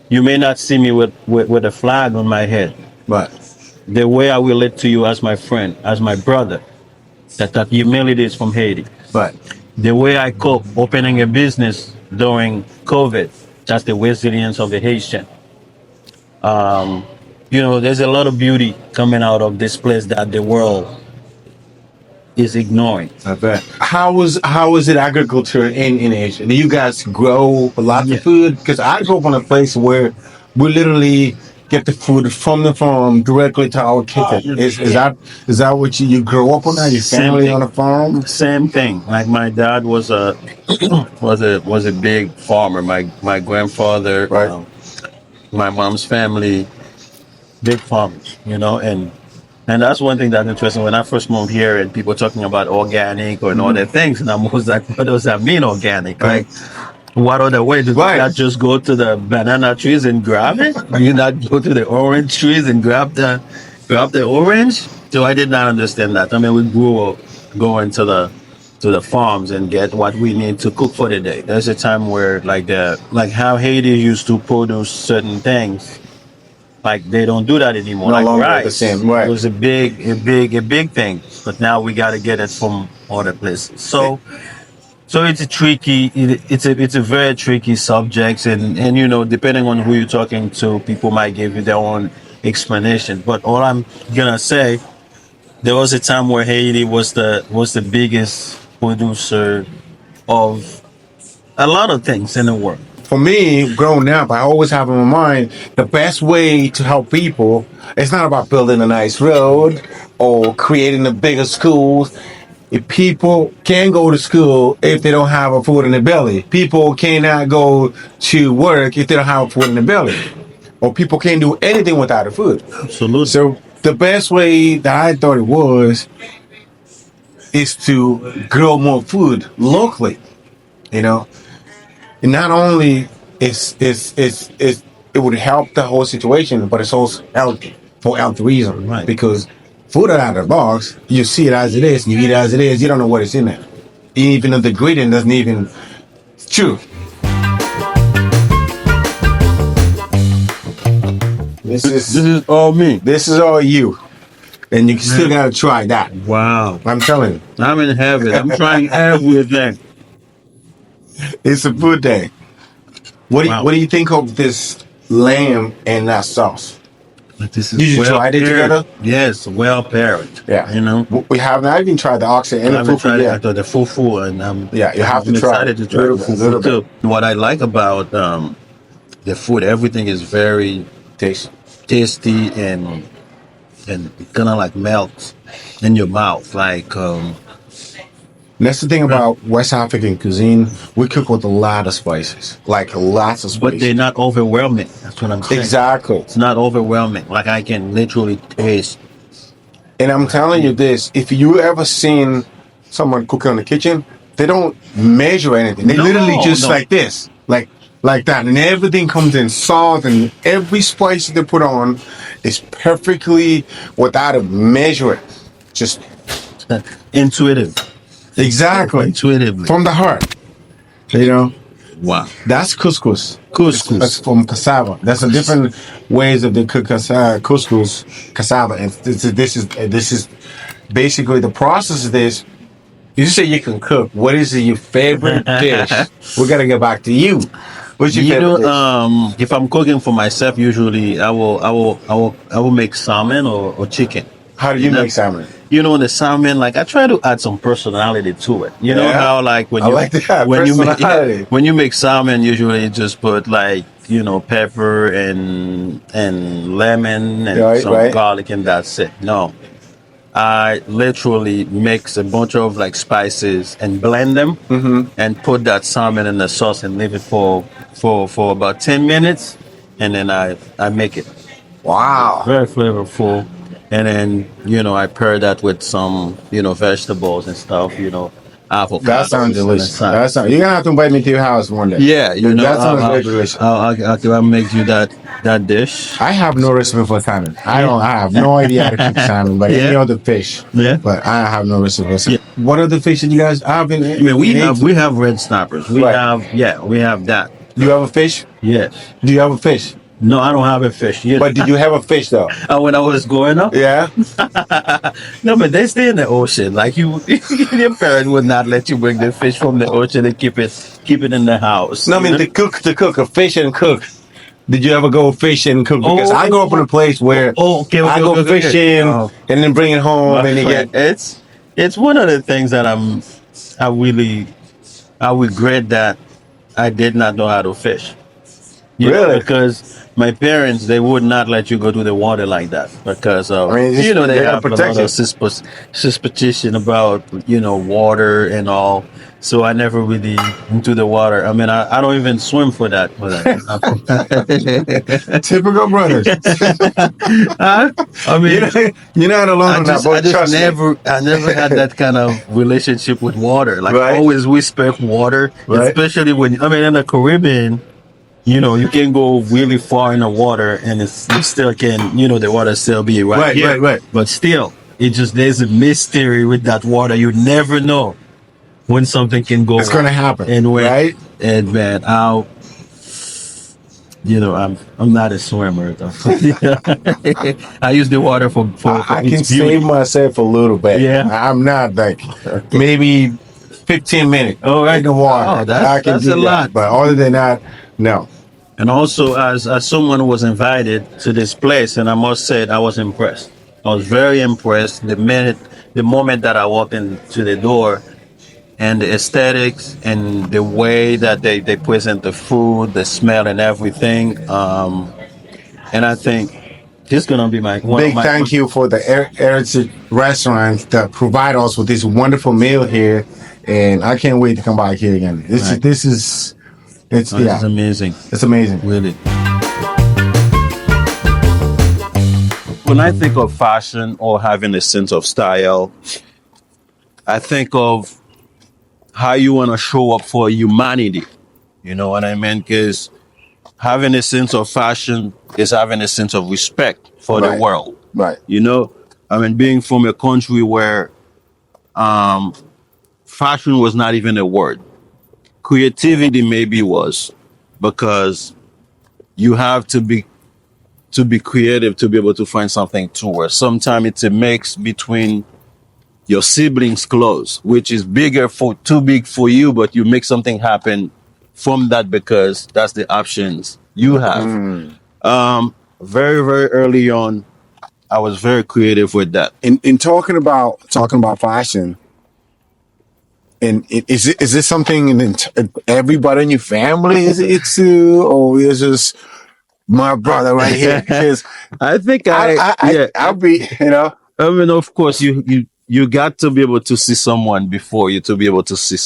A: you may not see me with a flag on my head.
B: But
A: the way I relate to you as my friend, as my brother, that humility is from Haiti.
B: But
A: the way I cope opening a business during COVID, that's the resilience of the Haitian. You know, there's a lot of beauty coming out of this place that the world is ignoring.
B: I bet. How is it agriculture in Asia? Do you guys grow a lot of food? Because I grew up in a place where we literally get the food from the farm directly to our kitchen. Is that what you grew up on? That your family on a farm?
A: Same thing. Like, my dad was a was a big farmer. My grandfather, my mom's family, big farmers. You know, and that's one thing that's interesting. When I first moved here and people talking about organic or all that things, and I was like, what does that mean, organic? Like, what other way? Do you not just go to the banana trees and grab it? Do you not go to the orange trees and grab the orange? So I did not understand that. I mean, we grew up going to the farms and get what we need to cook for the day. There's a time where, like how Haiti used to produce certain things, like, they don't do that anymore.
B: No
A: like
B: longer
A: rice,
B: the same. Right.
A: It was a big thing. But now we got to get it from other places. So it's a tricky. It's a very tricky subject, and you know, depending on who you're talking to, people might give you their own explanation. But all I'm gonna say, there was a time where Haiti was the biggest producer of a lot of things in the world.
B: For me, growing up, I always have in my mind the best way to help people. It's not about building a nice road or creating the bigger schools. If people can't go to school if they don't have a food in their belly, people cannot go to work if they don't have a food in their belly, or people can't do anything without a food.
A: Absolutely.
B: So the best way that I thought it was is to grow more food locally. You know. And not only it would help the whole situation, but it's also healthy for health reasons.
A: Right.
B: Because food out of the box, you see it as it is, and you eat it as it is. You don't know what is in there. Even if the ingredient doesn't even. It's true. This is
A: all me.
B: This is all you, and you still gotta try that.
A: Wow.
B: I'm telling you.
A: I'm in heaven. I'm trying everything.
B: It's a food day. What do you think of this lamb and that sauce?
A: This is
B: Did you try it together?
A: Yes, well paired.
B: Yeah.
A: You know,
B: we have not even tried the oxen and the fufu yet.
A: The fufu, and
B: you have to try.
A: Excited to try the fufu too. What I like about the food, everything is very tasty and kind of like melts in your mouth, like.
B: That's the thing about West African cuisine. We cook with a lot of spices, like lots of spices.
A: But they're not overwhelming. That's what I'm saying.
B: Exactly.
A: It's not overwhelming. Like, I can literally taste.
B: And I'm telling you this, if you ever seen someone cooking in the kitchen, they don't measure anything. They literally just like this. Like like that, and everything comes in salt, and every spice they put on is perfectly without a measure. Just
A: Intuitive.
B: exactly
A: Intuitively.
B: from the heart. You know,
A: Wow.
B: that's couscous.
A: Couscous.
B: That's from cassava. That's a different ways of the couscous cassava, and this is basically the process of this. You say you can cook. What is your favorite dish? We gotta get back to you. What's your favorite dish?
A: If I'm cooking for myself, usually I will make salmon or chicken.
B: How do you make salmon?
A: You know, the salmon, like I try to add some personality to it. You know how like when
B: I
A: you
B: like that
A: when you make
B: personality.
A: when you make salmon, usually you just put like pepper and lemon and some garlic, and that's it. No, I literally mix a bunch of like spices and blend them and put that salmon in the sauce and leave it for about 10 minutes, and then I make it.
B: Wow.
A: Very flavorful. And then, I pair that with some, vegetables and stuff, avocado.
B: That sounds delicious. You're gonna have to invite me to your house one day.
A: Yeah,
B: that sounds very delicious.
A: I'll make you that dish.
B: I have no recipe for salmon. I have no idea how to cook salmon, but any other fish.
A: Yeah.
B: But I have no recipe for salmon. Yeah. What other fish that you guys have?
A: We have red snappers. We have that.
B: Do you have a fish?
A: Yes.
B: Do you have a fish?
A: No, I don't have a fish yet.
B: But did you have a fish though?
A: When I was growing up?
B: Yeah.
A: No, but they stay in the ocean. Like your parent would not let you bring the fish from the ocean and keep it in the house.
B: No, I mean to cook a fish and cook. Did you ever go fishing and cook? Because I grew up in a place where I go fishing and then bring it home and you get.
A: It's one of the things that I regret that I did not know how to fish.
B: Really?
A: Because my parents, they would not let you go to the water like that because of, they have a lot of suspicion about, water and all. So I never really into the water. I mean, I don't even swim for that.
B: Typical brothers.
A: I mean,
B: you're not alone on that, boy.
A: I never had that kind of relationship with water. Like I always respect water, especially when, in the Caribbean. You can go really far in the water and you still can, the water still be right here.
B: Right.
A: But still, there's a mystery with that water. You never know when something can go.
B: It's going to happen.
A: And and man, I'm not a swimmer though. I use the water for
B: I can save myself a little bit.
A: Yeah.
B: I'm not like maybe 15 minutes in the water.
A: Oh, that's a lot.
B: But other than that, no.
A: And also, as someone who was invited to this place, and I must say, I was impressed. I was very impressed the moment that I walked into the door, and the aesthetics and the way that they present the food, the smell, and everything. And I think this is gonna be
B: big thank you for the Heritage Restaurant that provide us with this wonderful meal here, and I can't wait to come back here again. This is
A: amazing.
B: It's amazing.
A: Really. When I think of fashion or having a sense of style, I think of how you want to show up for humanity. You know what I mean? Because having a sense of fashion is having a sense of respect for the world.
B: Right.
A: Being from a country where fashion was not even a word. Creativity maybe was, because you have to be creative to be able to find something to wear. Sometimes it's a mix between your siblings' clothes, which is too big for you, but you make something happen from that because that's the options you have. Very, very early on, I was very creative with that.
B: In talking about fashion. And is this something everybody in your family is into, or is just my brother right here? Because
A: I think
B: I'll be,
A: of course, you got to be able to see someone before you to be able to see.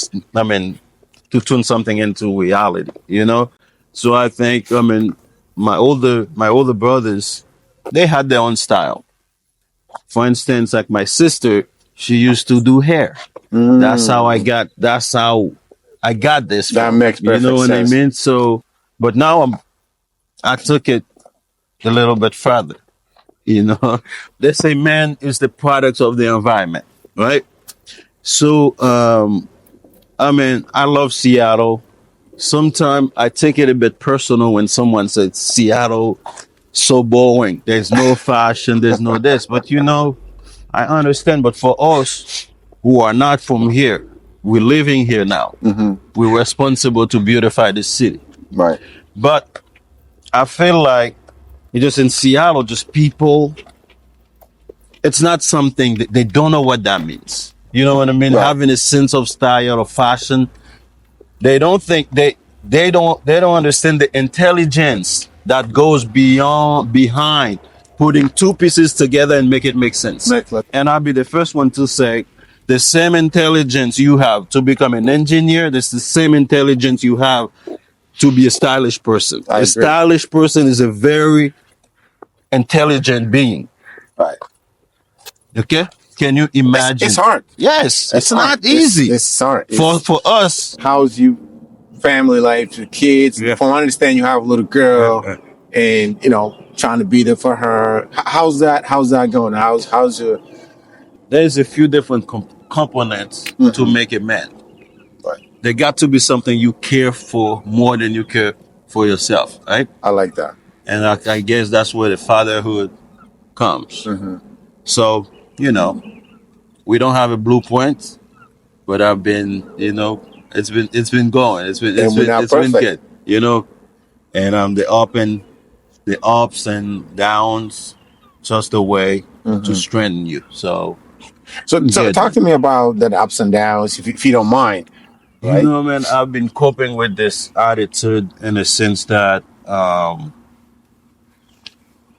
A: To turn something into reality. So I think my older brothers, they had their own style. For instance, like my sister, she used to do hair. That's how I got this.
B: That makes perfect sense.
A: You know what I mean? So But now I took it a little bit further. You know, they say man is the product of the environment, right? So, I mean, I love Seattle. Sometimes I take it a bit personal when someone says Seattle so boring. There's no fashion, there's no this. But you know, I understand. But for us who are not from here, we're living here now. We're responsible to beautify the city.
B: Right.
A: But I feel like just in Seattle, just people, it's not something that they don't know what that means. You know what I mean?
B: Right.
A: Having a sense of style or fashion, they don't think they don't understand the intelligence that goes behind putting two pieces together and make it make sense. And I'll be the first one to say the same intelligence you have to become an engineer, that's the same intelligence you have to be a stylish person.
B: I
A: A
B: agree.
A: stylish person is a very intelligent being.
B: Right.
A: Okay? Can you imagine?
B: It's hard.
A: Yes, it's
B: hard.
A: not easy.
B: It's hard.
A: For us.
B: How's you family life, your kids?
A: Yeah.
B: From what I understand, you have a little girl, and trying to be there for her. How's that going? How's your
A: There's a few different components to make a man.
B: Right.
A: There got to be something you care for more than you care for yourself, right?
B: I like that.
A: And I guess that's where the fatherhood comes. So, we don't have a blueprint, but I've been, it's been going. It's been good, and the ups and downs, just a way to strengthen you. So
B: talk to me about the ups and downs, if you don't mind. Right?
A: Man, I've been coping with this attitude in the sense that,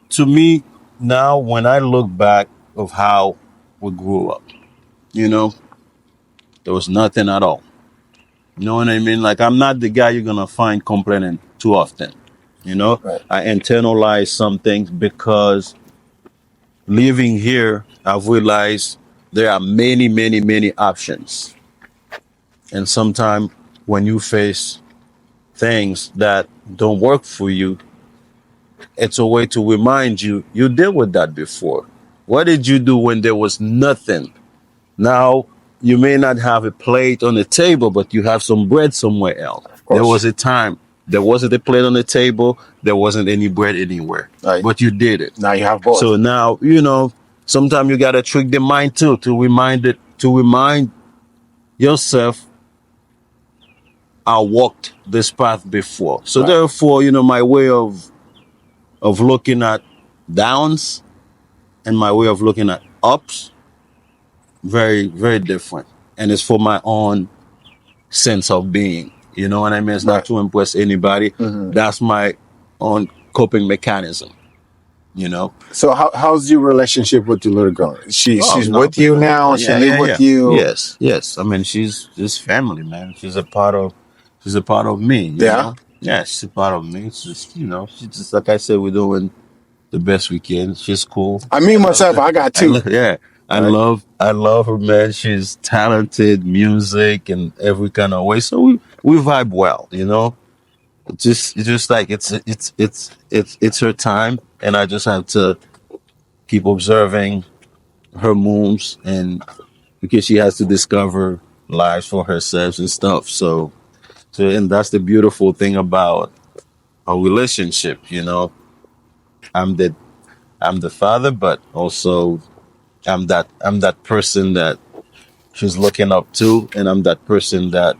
A: to me, now when I look back of how we grew up, there was nothing at all. You know what I mean? Like, I'm not the guy you're going to find complaining too often.
B: Right.
A: I internalize some things because living here, I've realized there are many, many, many options. And sometimes when you face things that don't work for you, it's a way to remind you dealt with that before. What did you do when there was nothing? Now, you may not have a plate on the table, but you have some bread somewhere else. There was a time there wasn't a plate on the table, there wasn't any bread anywhere,
B: right.
A: But you did it.
B: Now you have both.
A: So now, sometimes you got to trick the mind too, to remind yourself, I walked this path before. So therefore, my way of looking at downs and my way of looking at ups, very, very different. And it's for my own sense of being. You know what I mean? It's not to impress anybody. That's my own coping mechanism.
B: So how's your relationship with your little girl? She's with you now? She live with you?
A: Yes. I mean, she's family, man. She's a part of me. You know? Yeah, she's a part of me. It's just, she's just, like I said, we're doing the best we can. She's cool.
B: I myself, I got two.
A: I love her, man. She's talented, music and every kind of way. So we vibe well, It's just like it's her time, and I just have to keep observing her moves, and because she has to discover lives for herself and stuff. So and that's the beautiful thing about a relationship, I'm the father, but also I'm that person that she's looking up to, and I'm that person that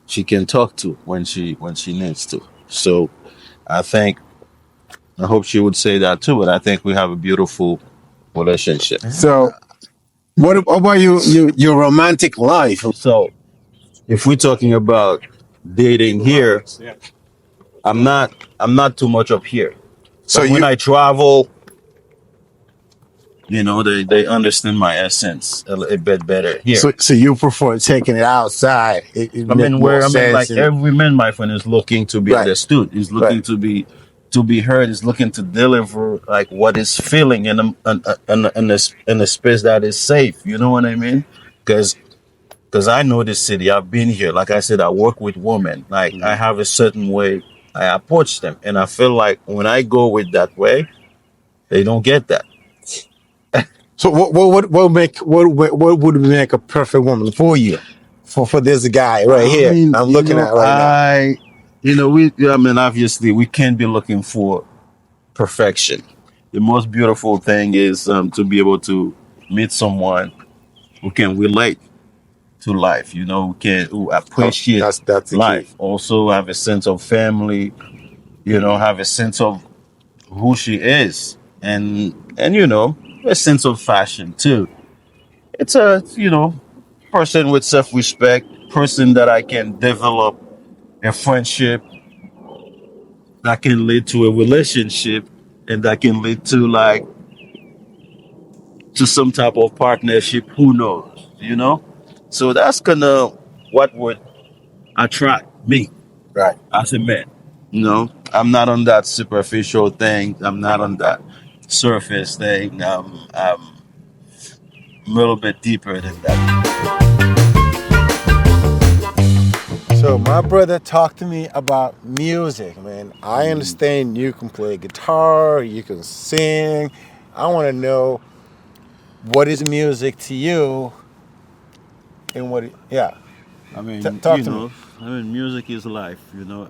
A: she can talk to when she needs to. So I hope she would say that too, but I think we have a beautiful relationship.
B: So what about your romantic life?
A: So if we're talking about dating here, I'm not too much up here. So when I travel, they understand my essence a bit better here.
B: So you prefer taking it outside?
A: Like every man, my friend, is looking to be understood. He's looking to be heard. He's looking to deliver like what is feeling in a space that is safe. You know what I mean? Because I know this city. I've been here. Like I said, I work with women. Like I have a certain way I approach them, and I feel like when I go with that way, they don't get that.
B: So what would make a perfect woman for you? For this guy right
A: I
B: here
A: mean,
B: I'm looking at right now.
A: I mean, obviously, we can't be looking for perfection. The most beautiful thing is to be able to meet someone who can relate to life. Who appreciate
B: That's the key.
A: life. Also, have a sense of family. Have a sense of who she is, and a sense of fashion too. It's a person with self-respect, person that I can develop a friendship that can lead to a relationship, and that can lead to some type of partnership. Who knows? So that's kind of what would attract me
B: Right.
A: as a man. I'm not on that superficial thing. I'm not on that surface thing. I'm a little bit deeper than that.
B: So my brother talked to me about music, man. I understand you can play guitar, you can sing. I want to know what is music to you, and yeah.
A: I mean,
B: Talk to me.
A: music is life.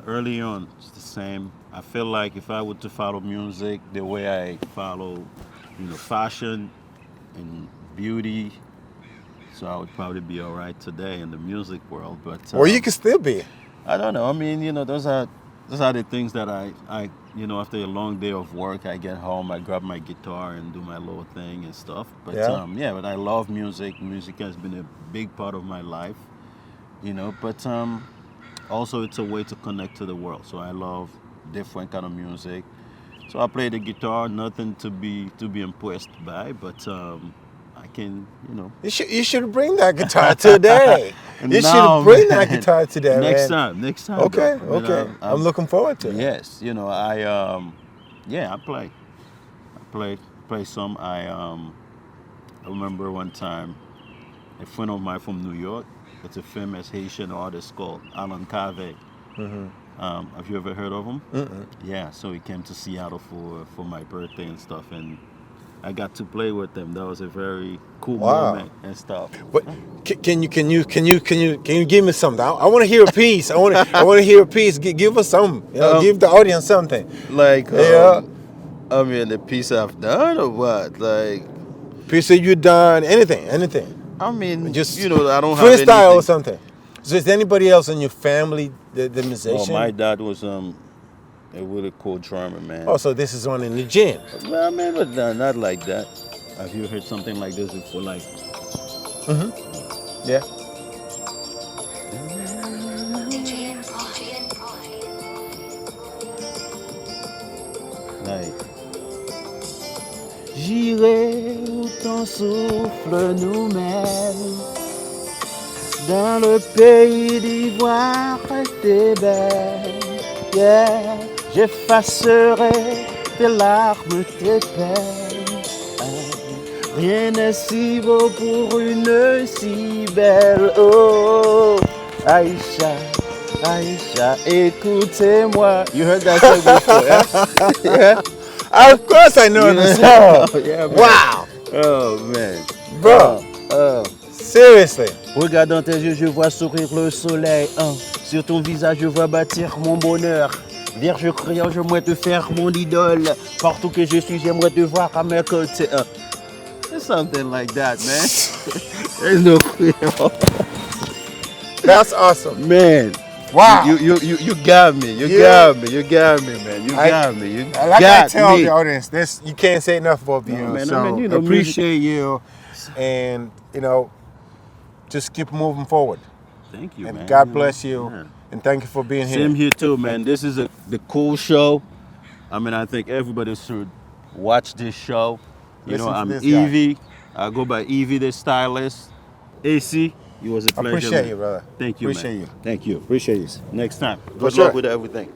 A: Early on, it's the same. I feel like if I were to follow music the way I follow, fashion and beauty, so I would probably be all right today in the music world. But
B: Or you can still be.
A: I don't know. I mean, those are the things that after a long day of work, I get home, I grab my guitar and do my little thing and stuff. But
B: Yeah.
A: but I love music. Music has been a big part of my life. But also it's a way to connect to the world. So I love different kind of music. So I play the guitar, nothing to be impressed by, but I can.
B: You should bring that guitar today. You
A: No,
B: should bring that
A: man.
B: guitar today,
A: Next
B: man.
A: time, next time.
B: Okay,
A: though.
B: okay. I'm looking forward to it.
A: Yes, I play some. I remember one time a friend of mine from New York. It's a famous Haitian artist called Alan Cave. Have you ever heard of him?
B: Mm-mm.
A: Yeah, so he came to Seattle for my birthday and stuff, and I got to play with him. That was a very cool
B: Wow.
A: moment and stuff.
B: But can you give me something? I want to hear a piece. I want to hear a piece. Give us some. Give the audience something.
A: Like,
B: Yeah.
A: I mean, the piece I've done or what? Like,
B: Piece that you done. Anything.
A: I mean,
B: Just
A: I don't have
B: freestyle
A: anything.
B: or something. So is there anybody else in your family the
A: Oh,
B: musician?
A: my dad was a really cool drummer, man.
B: Oh, so this is one in the gym.
A: Well, man, but not like that. Have you heard something like this before? Like,
B: Yeah.
A: like, j'irai où ton souffle nous mène, dans le pays d'ivoire tes belles. Yeah, j'effacerai tes larmes, tes peines. Rien n'est si beau pour une si belle. Oh, Aïcha, Aïcha, écoutez-moi. You heard that song before, yeah? Yeah.
B: Of course I know the song.
A: Yeah, man.
B: Wow.
A: Oh, man.
B: Bro.
A: Oh.
B: Seriously.
A: Regarde dans tes yeux, je vois sourire le soleil. Sur ton visage, je vois bâtir mon bonheur. Vierge criant, j'aimerais te faire mon idole. Partout que je suis, j'aimerais te voir à mes côtés. It's something like that, man. There's no Creole.
B: That's awesome.
A: Man.
B: Wow.
A: You got me. You got me, man. You got me. You
B: Like
A: got
B: I tell
A: me.
B: the audience, this you can't say enough about you.
A: man,
B: So
A: I mean,
B: appreciate you, and just keep moving forward.
A: Thank you,
B: And
A: man.
B: God bless you,
A: Yeah.
B: and thank you for being here.
A: Same here too, man. This is the cool show. I mean, I think everybody should watch this show.
B: Listen to
A: I'm
B: this guy.
A: Yvey. I go by Yvey the stylist. AC, it was a pleasure.
B: Appreciate
A: man.
B: you, brother.
A: Thank you,
B: Appreciate
A: man.
B: you.
A: Thank you. Appreciate you. Next time.
B: For
A: Good
B: sure.
A: luck with everything.